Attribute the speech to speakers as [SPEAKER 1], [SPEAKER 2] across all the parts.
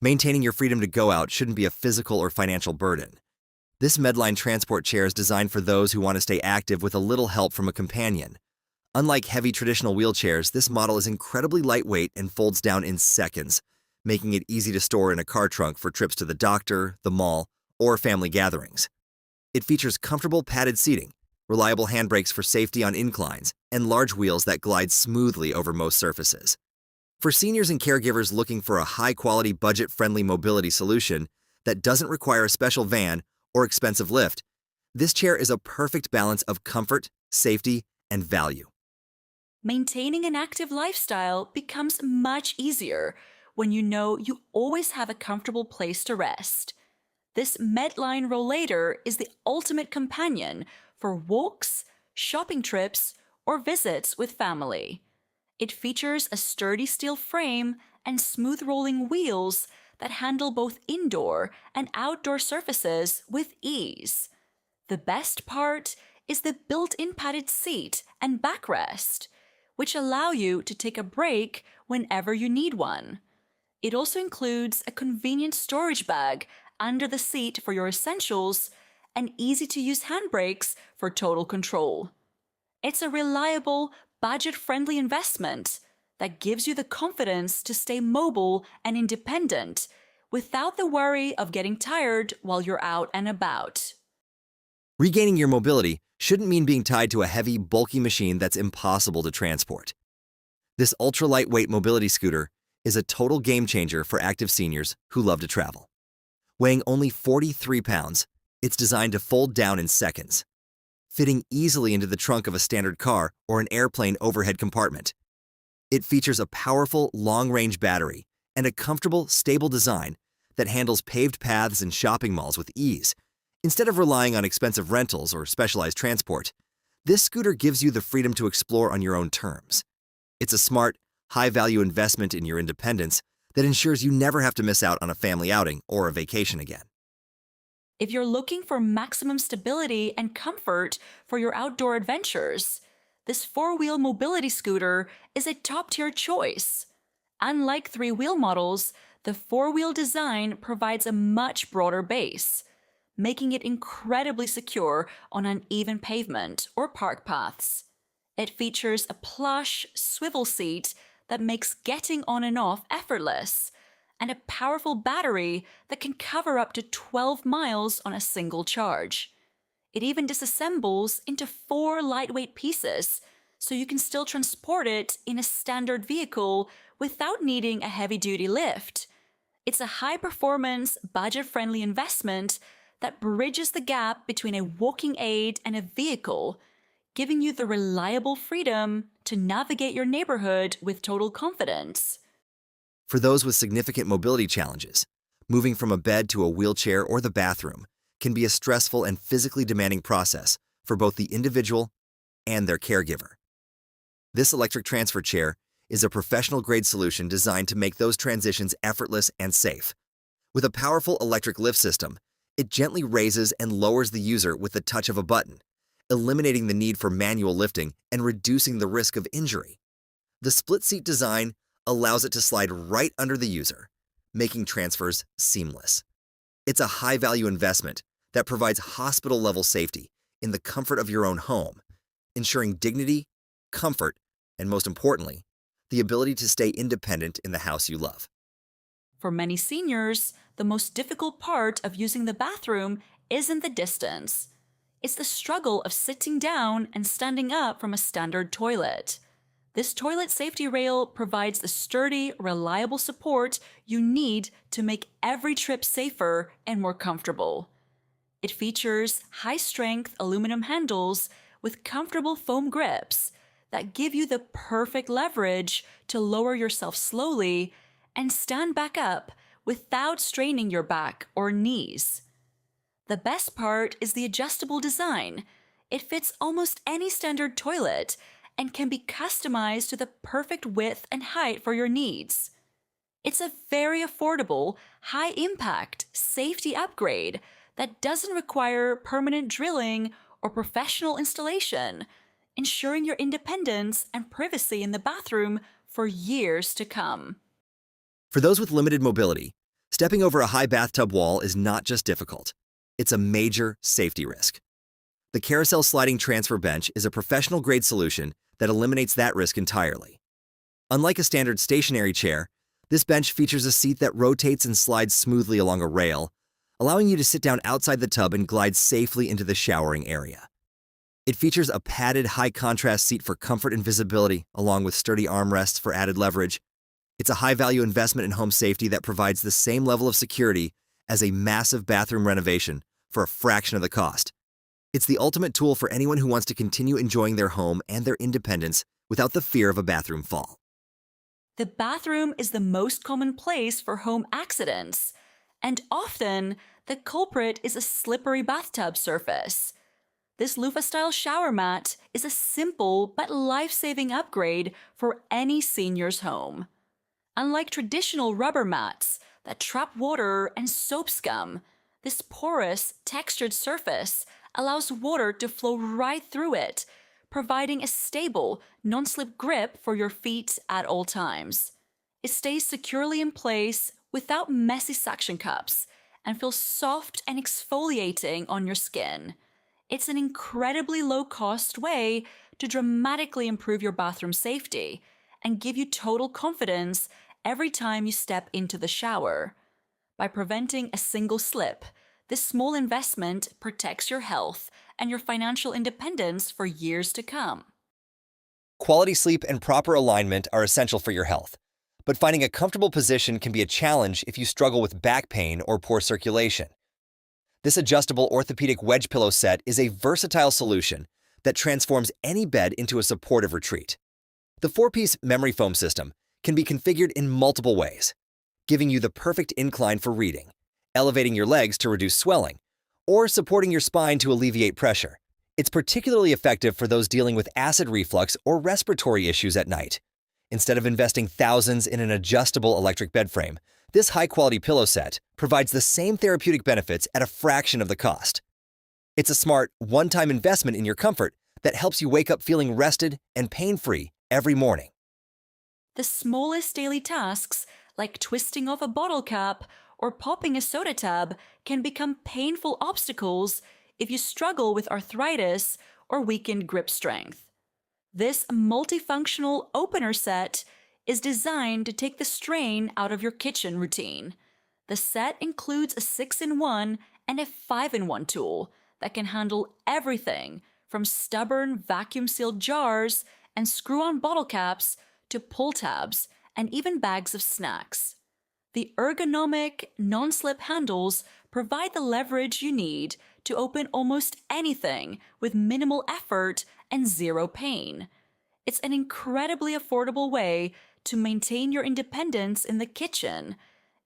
[SPEAKER 1] Maintaining your freedom to go out shouldn't be a physical or financial burden. This Medline transport chair is designed for those who want to stay active with a little help from a companion. Unlike heavy traditional wheelchairs, this model is incredibly lightweight and folds down in seconds, making it easy to store in a car trunk for trips to the doctor, the mall, or family gatherings. It features comfortable padded seating, reliable handbrakes for safety on inclines, and large wheels that glide smoothly over most surfaces. For seniors and caregivers looking for a high-quality, budget-friendly mobility solution that doesn't require a special van or expensive lift, this chair is a perfect balance of comfort, safety, and value.
[SPEAKER 2] Maintaining an active lifestyle becomes much easier when you know you always have a comfortable place to rest. This Medline Rollator is the ultimate companion for walks, shopping trips, or visits with family. It features a sturdy steel frame and smooth rolling wheels that handle both indoor and outdoor surfaces with ease. The best part is the built-in padded seat and backrest, which allow you to take a break whenever you need one. It also includes a convenient storage bag under the seat for your essentials and easy-to-use handbrakes for total control. It's a reliable, budget-friendly investment that gives you the confidence to stay mobile and independent without the worry of getting tired while you're out and about.
[SPEAKER 1] Regaining your mobility shouldn't mean being tied to a heavy, bulky machine that's impossible to transport. This ultra-lightweight mobility scooter is a total game-changer for active seniors who love to travel. Weighing only 43 pounds, it's designed to fold down in seconds, fitting easily into the trunk of a standard car or an airplane overhead compartment. It features a powerful, long-range battery and a comfortable, stable design that handles paved paths and shopping malls with ease. Instead of relying on expensive rentals or specialized transport, this scooter gives you the freedom to explore on your own terms. It's a smart, high-value investment in your independence that ensures you never have to miss out on a family outing or a vacation again.
[SPEAKER 2] If you're looking for maximum stability and comfort for your outdoor adventures, this four-wheel mobility scooter is a top-tier choice. Unlike three-wheel models, the four-wheel design provides a much broader base, making it incredibly secure on uneven pavement or park paths. It features a plush, swivel seat that makes getting on and off effortless, and a powerful battery that can cover up to 12 miles on a single charge. It even disassembles into 4 lightweight pieces, so you can still transport it in a standard vehicle without needing a heavy-duty lift. It's a high-performance, budget-friendly investment that bridges the gap between a walking aid and a vehicle, giving you the reliable freedom to navigate your neighborhood with total confidence.
[SPEAKER 1] For those with significant mobility challenges, moving from a bed to a wheelchair or the bathroom can be a stressful and physically demanding process for both the individual and their caregiver. This electric transfer chair is a professional-grade solution designed to make those transitions effortless and safe. With a powerful electric lift system, it gently raises and lowers the user with the touch of a button, eliminating the need for manual lifting and reducing the risk of injury. The split-seat design allows it to slide right under the user, making transfers seamless. It's a high-value investment that provides hospital-level safety in the comfort of your own home, ensuring dignity, comfort, and most importantly, the ability to stay independent in the house you love.
[SPEAKER 2] For many seniors, the most difficult part of using the bathroom isn't the distance. It's the struggle of sitting down and standing up from a standard toilet. This toilet safety rail provides the sturdy, reliable support you need to make every trip safer and more comfortable. It features high-strength aluminum handles with comfortable foam grips that give you the perfect leverage to lower yourself slowly and stand back up without straining your back or knees. The best part is the adjustable design. It fits almost any standard toilet and can be customized to the perfect width and height for your needs. It's a very affordable, high-impact safety upgrade that doesn't require permanent drilling or professional installation, ensuring your independence and privacy in the bathroom for years to come.
[SPEAKER 1] For those with limited mobility, Stepping over a high bathtub wall is not just difficult, it's a major safety risk. The carousel sliding transfer bench is a professional-grade solution that eliminates that risk entirely. Unlike a standard stationary chair, this bench features a seat that rotates and slides smoothly along a rail, allowing you to sit down outside the tub and glide safely into the showering area. It features a padded, high-contrast seat for comfort and visibility, along with sturdy armrests for added leverage. It's a high-value investment in home safety that provides the same level of security as a massive bathroom renovation for a fraction of the cost. It's the ultimate tool for anyone who wants to continue enjoying their home and their independence without the fear of a bathroom fall.
[SPEAKER 2] The bathroom is the most common place for home accidents, and often the culprit is a slippery bathtub surface. This loofah-style shower mat is a simple but life-saving upgrade for any senior's home. Unlike traditional rubber mats that trap water and soap scum, this porous, textured surface allows water to flow right through it, providing a stable, non-slip grip for your feet at all times. It stays securely in place without messy suction cups and feels soft and exfoliating on your skin. It's an incredibly low-cost way to dramatically improve your bathroom safety and give you total confidence every time you step into the shower. By preventing a single slip, this small investment protects your health and your financial independence for years to come.
[SPEAKER 1] Quality sleep and proper alignment are essential for your health, but finding a comfortable position can be a challenge if you struggle with back pain or poor circulation. This adjustable orthopedic wedge pillow set is a versatile solution that transforms any bed into a supportive retreat. The 4-piece memory foam system can be configured in multiple ways, giving you the perfect incline for reading, elevating your legs to reduce swelling, or supporting your spine to alleviate pressure. It's particularly effective for those dealing with acid reflux or respiratory issues at night. Instead of investing thousands in an adjustable electric bed frame, this high-quality pillow set provides the same therapeutic benefits at a fraction of the cost. It's a smart, one-time investment in your comfort that helps you wake up feeling rested and pain-free every morning.
[SPEAKER 2] The smallest daily tasks, like twisting off a bottle cap or popping a soda tab, can become painful obstacles if you struggle with arthritis or weakened grip strength. This multifunctional opener set is designed to take the strain out of your kitchen routine. The set includes a 6-in-1 and a 5-in-1 tool that can handle everything from stubborn vacuum-sealed jars and screw-on bottle caps to pull tabs and even bags of snacks. The ergonomic, non-slip handles provide the leverage you need to open almost anything with minimal effort and zero pain. It's an incredibly affordable way to maintain your independence in the kitchen,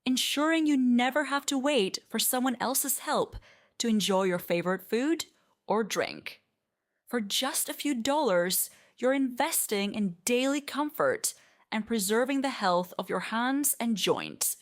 [SPEAKER 2] ensuring you never have to wait for someone else's help to enjoy your favorite food or drink. For just a few dollars, you're investing in daily comfort and preserving the health of your hands and joints.